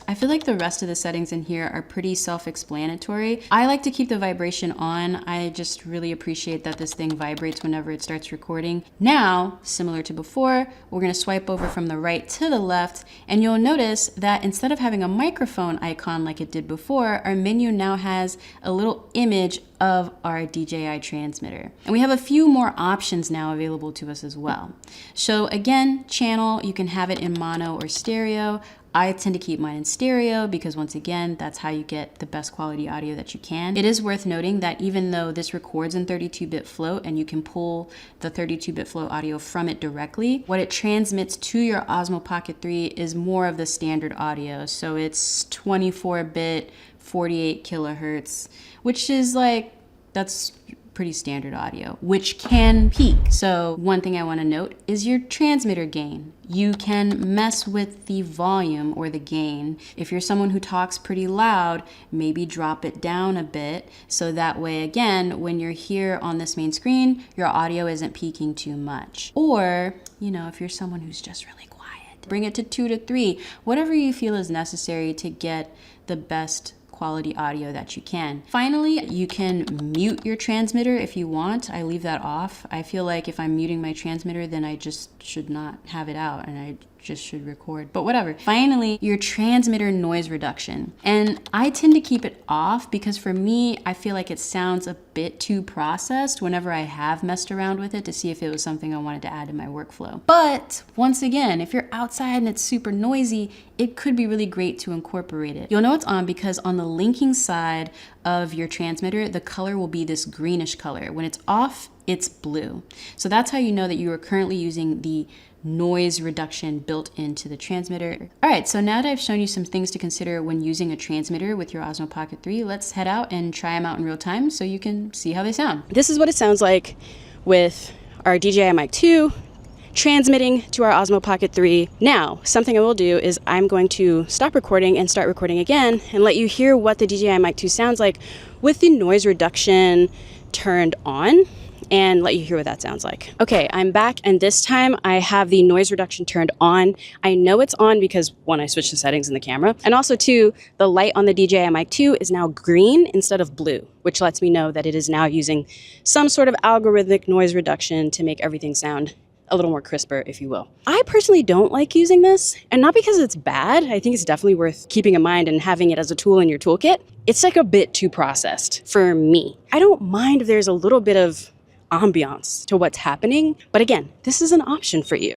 I feel like the rest of the settings in here are pretty self-explanatory. I like to keep the vibration on. I just really appreciate that this thing vibrates whenever it starts recording. Now, similar to before, we're gonna swipe over from the right to the left, and you'll notice that instead of having a microphone icon like it did before, our menu now has a little image of our DJI transmitter. And we have a few more options now available to us as well. So again, channel, you can have it in mono or stereo. I tend to keep mine in stereo because once again, that's how you get the best quality audio that you can. It is worth noting that even though this records in 32-bit float and you can pull the 32-bit float audio from it directly, what it transmits to your Osmo Pocket 3 is more of the standard audio. So it's 24-bit, 48 kilohertz, which is like, that's pretty standard audio, which can peak. So one thing I want to note is your transmitter gain. You can mess with the volume or the gain. If you're someone who talks pretty loud, maybe drop it down a bit. So that way, again, when you're here on this main screen, your audio isn't peaking too much. Or, you know, if you're someone who's just really quiet, bring it to 2 to 3, whatever you feel is necessary to get the best quality audio that you can. Finally, you can mute your transmitter if you want. I leave that off. I feel like if I'm muting my transmitter, then I just should not have it out and I just should record, but whatever. Finally, your transmitter noise reduction. And I tend to keep it off because for me, I feel like it sounds a bit too processed whenever I have messed around with it to see if it was something I wanted to add to my workflow. But once again, if you're outside and it's super noisy, it could be really great to incorporate it. You'll know it's on because on the linking side of your transmitter, the color will be this greenish color. When it's off, it's blue. So that's how you know that you are currently using the noise reduction built into the transmitter. All right, so now that I've shown you some things to consider when using a transmitter with your Osmo Pocket 3, let's head out and try them out in real time so you can see how they sound. This is what it sounds like with our DJI Mic 2 transmitting to our Osmo Pocket 3. Now, something I will do is I'm going to stop recording and start recording again and let you hear what the DJI Mic 2 sounds like with the noise reduction turned on, and let you hear what that sounds like. Okay, I'm back, and this time I have the noise reduction turned on. I know it's on because one, I switched the settings in the camera, and also two, the light on the DJI Mic 2 is now green instead of blue, which lets me know that it is now using some sort of algorithmic noise reduction to make everything sound a little more crisper, if you will. I personally don't like using this, and not because it's bad. I think it's definitely worth keeping in mind and having it as a tool in your toolkit. It's like a bit too processed for me. I don't mind if there's a little bit of ambiance to what's happening, but again, this is an option for you.